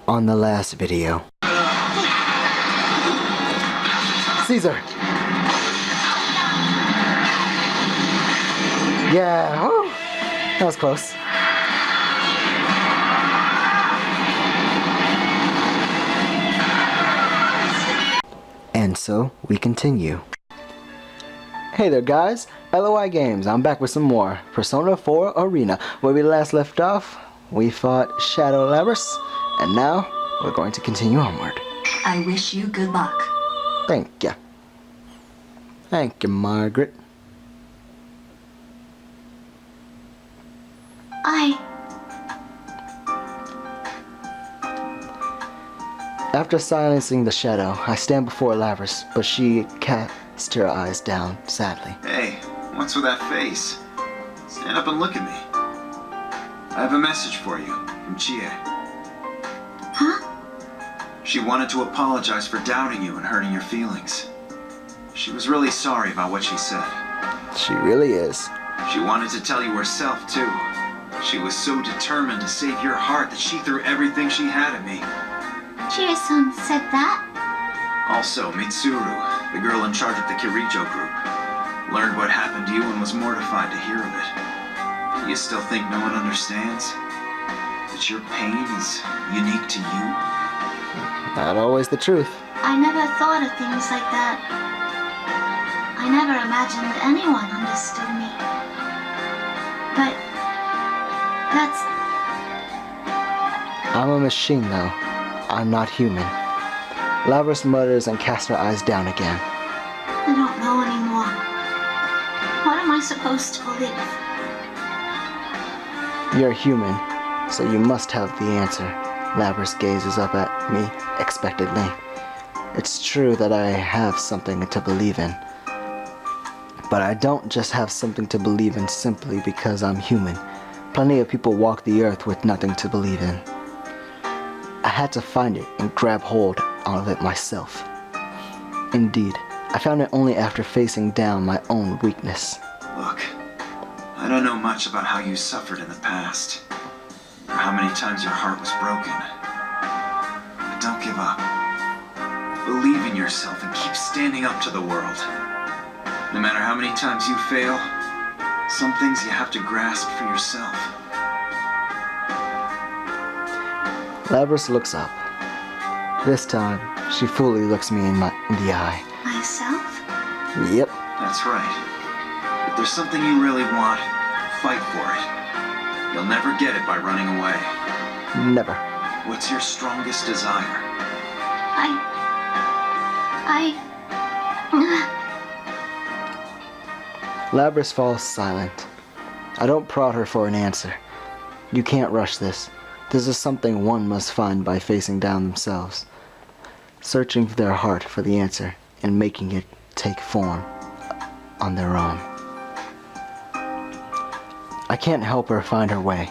on the last video. Caesar! Yeah, woo. That was close. And so, we continue. Hey there guys, LOI Games, I'm back with some more Persona 4 Arena. Where we last left off, we fought Shadow Labrys, and now we're going to continue onward. I wish you good luck. Thank ya. Thank you, Margaret. After silencing the shadow, I stand before Labrys, but she casts her eyes down sadly. Hey, what's with that face? Stand up and look at me. I have a message for you from Chie. Huh? She wanted to apologize for doubting you and hurting your feelings. She was really sorry about what she said. She really is. She wanted to tell you herself, too. She was so determined to save your heart that she threw everything she had at me. Chie-san said that? Also, Mitsuru, the girl in charge of the Kirijo group, learned what happened to you and was mortified to hear of it. Do you still think no one understands? That your pain is unique to you? Not always the truth. I never thought of things like that. I never imagined anyone understood me. But that's... I'm a machine though. I'm not human. Labrys mutters and casts her eyes down again. I don't know anymore. What am I supposed to believe? You're human, so you must have the answer. Labrys gazes up at me expectantly. It's true that I have something to believe in. But I don't just have something to believe in simply because I'm human. Plenty of people walk the earth with nothing to believe in. I had to find it and grab hold of it myself. Indeed, I found it only after facing down my own weakness. Look, I don't know much about how you suffered in the past, or how many times your heart was broken. But don't give up. Believe in yourself and keep standing up to the world. No matter how many times you fail, some things you have to grasp for yourself. Labrys looks up. This time, she fully looks me in the eye. Myself? Yep. That's right. If there's something you really want, fight for it. You'll never get it by running away. Never. What's your strongest desire? Labrys falls silent. I don't prod her for an answer. You can't rush this. This is something one must find by facing down themselves, searching their heart for the answer and making it take form on their own. I can't help her find her way.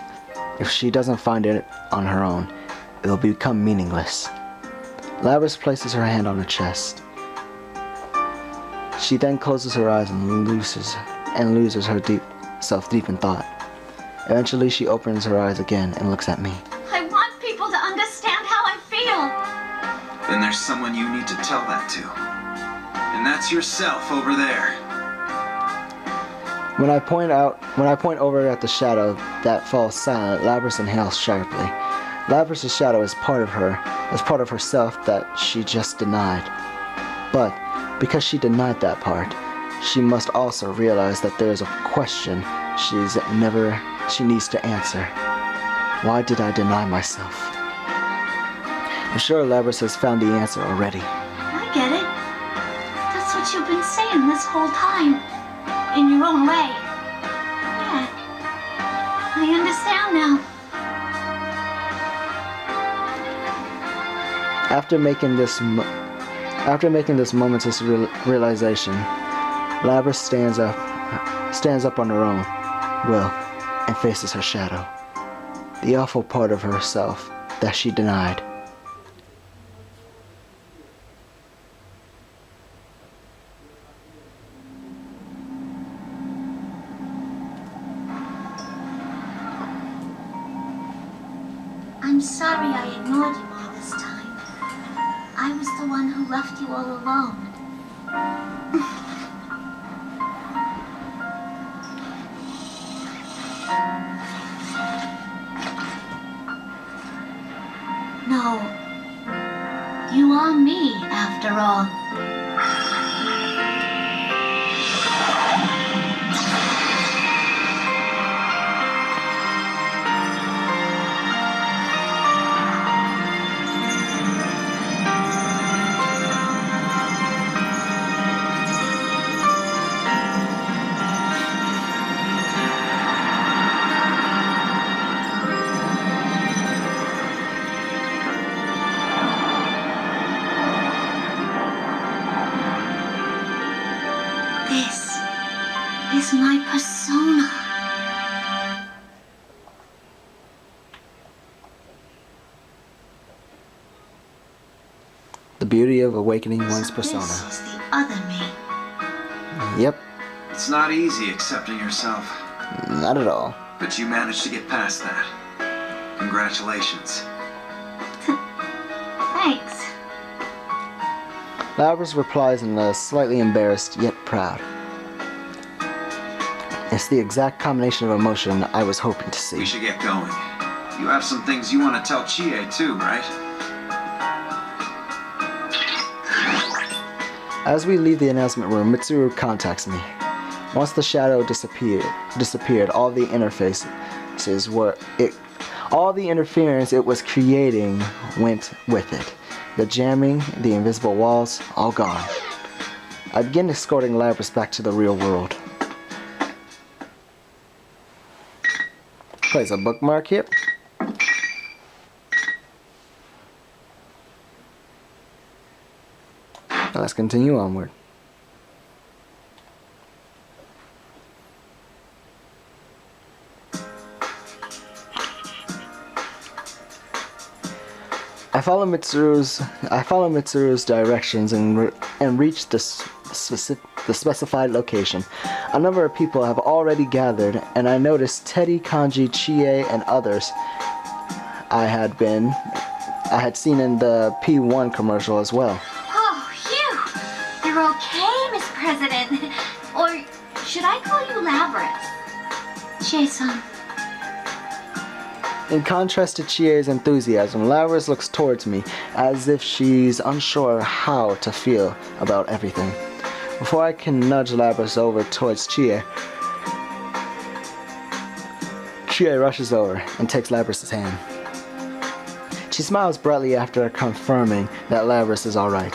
If she doesn't find it on her own, it will become meaningless. Labrys places her hand on her chest. She then closes her eyes and loses herself deep in thought. Eventually, she opens her eyes again and looks at me. I want people to understand how I feel. Then there's someone you need to tell that to. And that's yourself over there. When I point over at the shadow that falls silent, Labrys inhales sharply. Labrys' shadow is part of herself that she just denied. But because she denied that part, she must also realize that there is a question she needs to answer. Why did I deny myself? I'm sure Labrys has found the answer already. I get it. That's what you've been saying this whole time. In your own way. Yeah. I understand now. After making this momentous realization, Labrys stands up on her own will and faces her shadow, the awful part of herself that she denied. I'm sorry. sorry I ignored you all this time. I was the one who left you all alone. No. You are me, after all. This is my persona. The beauty of awakening one's So persona. this is the other me. Yep, It's not easy accepting yourself, not at all. but you managed to get past that. Congratulations. Thanks. Labras replies in a slightly embarrassed yet proud. It's the exact combination of emotion I was hoping to see. We should get going. You have some things you want to tell Chie too, right? As we leave the announcement room, Mitsuru contacts me. Once the shadow disappeared, all the interference it was creating went with it. The jamming, the invisible walls, all gone. I begin escorting Labras back to the real world. Place a bookmark here. Now let's continue onward. I follow Mitsuru's directions and reach the specified location. A number of people have already gathered, and I noticed Teddy, Kanji, Chie, and others I had seen in the P1 commercial as well. Oh, phew! You're okay, Miss President. Or should I call you Labras? Chie-san. In contrast to Chie's enthusiasm, Labras looks towards me as if she's unsure how to feel about everything. Before I can nudge Labras over towards Chie rushes over and takes Labras' hand. She smiles brightly after confirming that Labras is alright.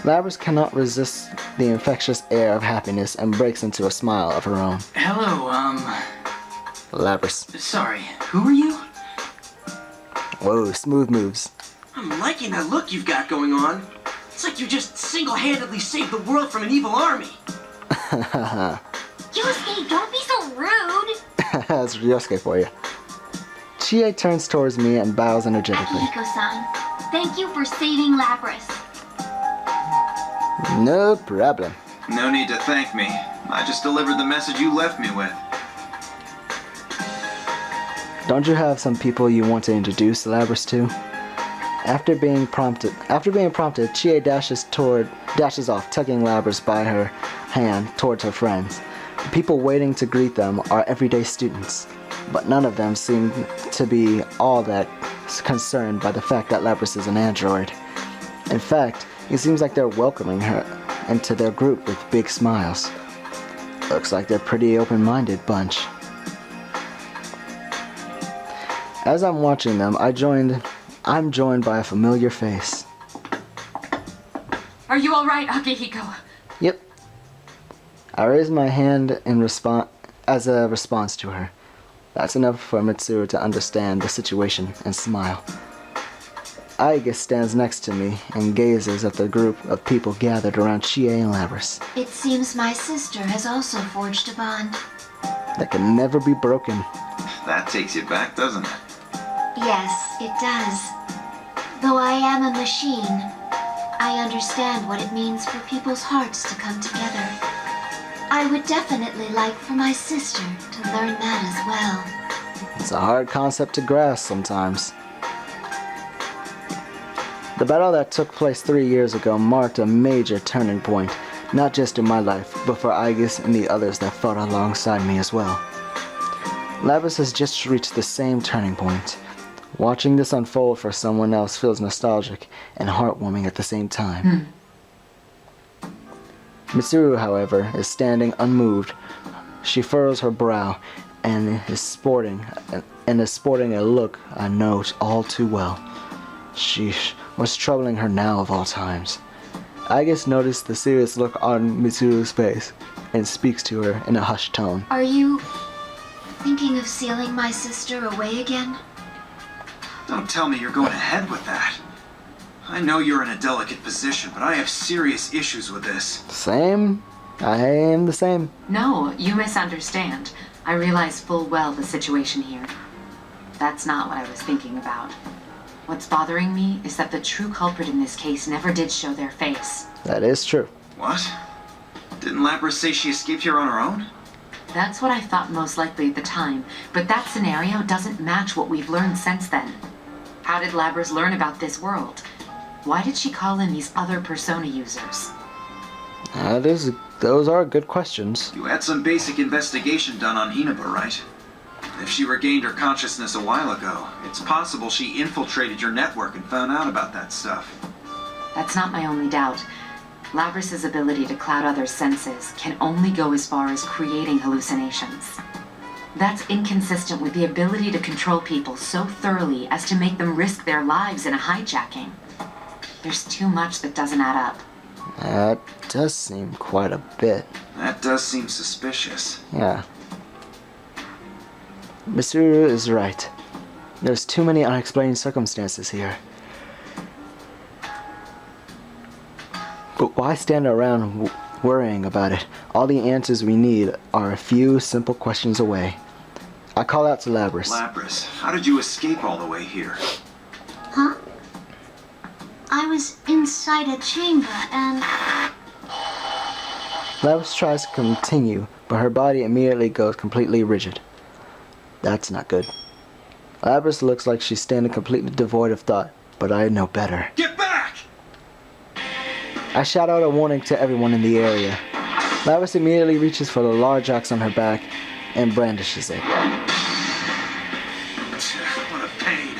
Labras cannot resist the infectious air of happiness and breaks into a smile of her own. Hello, Labras. sorry, who are you? Whoa, smooth moves. I'm liking that look you've got going on. It's like you just single-handedly saved the world from an evil army. Yosuke, don't be so rude! That's Yosuke for you. Chie turns towards me and bows energetically. Akihiko-san, thank you for saving Labras. No problem. No need to thank me. I just delivered the message you left me with. Don't you have some people you want to introduce Labras to? After being prompted, Chie dashes off, tugging Labras by her hand towards her friends. The people waiting to greet them are everyday students, but none of them seem to be all that concerned by the fact that Labras is an android. In fact, it seems like they're welcoming her into their group with big smiles. Looks like they're a pretty open-minded bunch. As I'm watching them, I'm joined by a familiar face. Are you alright, Akihiko? Yep. I raise my hand as a response to her. That's enough for Mitsuru to understand the situation and smile. Aiga stands next to me and gazes at the group of people gathered around Chie and Labras. It seems my sister has also forged a bond. That can never be broken. That takes you back, doesn't it? Yes, it does. Though I am a machine, I understand what it means for people's hearts to come together. I would definitely like for my sister to learn that as well. It's a hard concept to grasp sometimes. The battle that took place 3 years ago marked a major turning point, not just in my life, but for Aegis and the others that fought alongside me as well. Lapras has just reached the same turning point. Watching this unfold for someone else feels nostalgic and heartwarming at the same time. Mitsuru, however, is standing unmoved. She furrows her brow and is sporting a look I know all too well. Sheesh, what's troubling her now of all times? Aegis noticed the serious look on Mitsuru's face and speaks to her in a hushed tone. Are you thinking of sealing my sister away again? Don't tell me you're going ahead with that. I know you're in a delicate position, but I have serious issues with this. Same. I am the same. No, you misunderstand. I realize full well the situation here. That's not what I was thinking about. What's bothering me is that the true culprit in this case never did show their face. That is true. What? Didn't Lapras say she escaped here on her own? That's what I thought most likely at the time, but that scenario doesn't match what we've learned since then. How did Lapras learn about this world? Why did she call in these other persona users? Those are good questions. You had some basic investigation done on Hinaba, right? If she regained her consciousness a while ago, it's possible she infiltrated your network and found out about that stuff. That's not my only doubt. Lapras' ability to cloud others' senses can only go as far as creating hallucinations. That's inconsistent with the ability to control people so thoroughly as to make them risk their lives in a hijacking. There's too much that doesn't add up. That does seem quite a bit. That does seem suspicious. Yeah. Mitsuru is right. There's too many unexplained circumstances here. But why stand around worrying about it? All the answers we need are a few simple questions away. I call out to Lapras. Lapras, how did you escape all the way here? Huh? I was inside a chamber and... Lapras tries to continue, but her body immediately goes completely rigid. That's not good. Lapras looks like she's standing completely devoid of thought, but I know better. Get back! I shout out a warning to everyone in the area. Lapras immediately reaches for the large axe on her back and brandishes it. What a pain.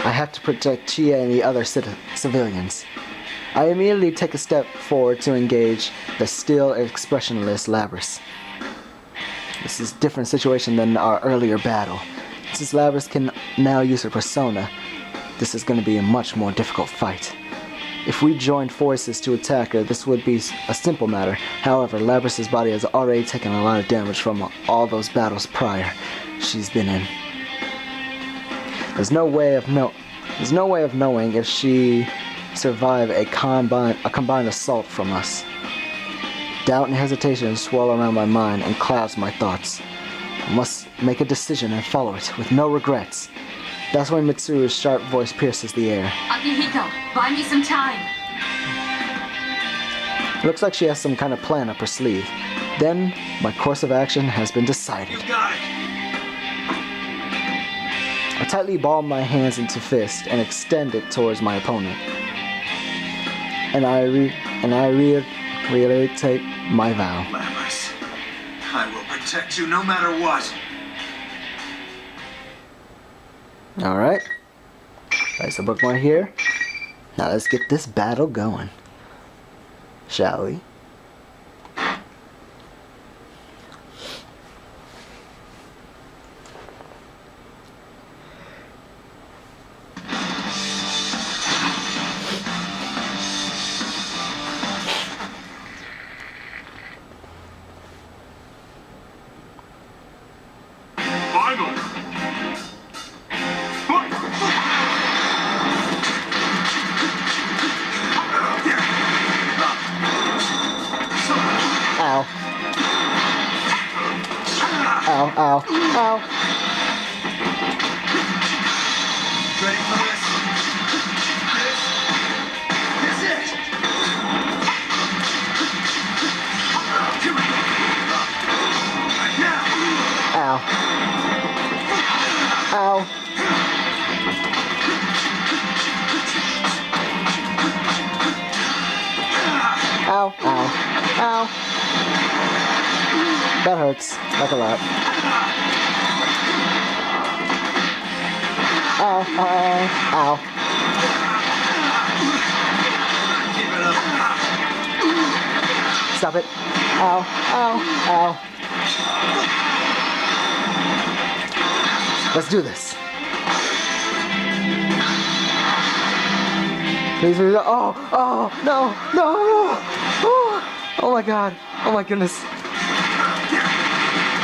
I have to protect Chia and the other civilians. I immediately take a step forward to engage the still expressionless Lapras. This is a different situation than our earlier battle. Since Lapras can now use her persona, this is going to be a much more difficult fight. If we joined forces to attack her, this would be a simple matter. However, Lapras' body has already taken a lot of damage from all those battles prior she's been in. There's no way of knowing if she survived a combined assault from us. Doubt and hesitation swirl around my mind and clouds my thoughts. I must make a decision and follow it with no regrets. That's when Mitsuru's sharp voice pierces the air. Akihiko, buy me some time! Looks like she has some kind of plan up her sleeve. Then, my course of action has been decided. You got it! I tightly ball my hands into fists and extend it towards my opponent. And I reiterate my vow. Lapras, I will protect you no matter what. Alright. Place a bookmark here. Now let's get this battle going. Shall we? Ow. Ow, ow, ow. Ready for this? This is it! Here we go! Right now! Ow. Ow. That hurts. Like a lot. Ow, ow, ow. Stop it. Ow, ow, ow. Let's do this. Please, please. Oh, oh, no, no. Oh my god. Oh my goodness.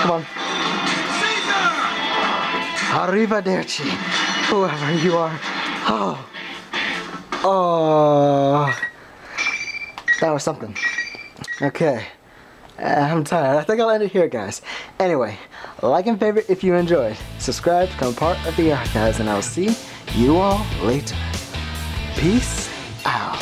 Come on. Arrivederci, whoever you are. Oh. Oh. That was something. Okay. I'm tired. I think I'll end it here, guys. Anyway, like and favorite if you enjoyed. Subscribe to become part of the archives, and I'll see you all later. Peace out.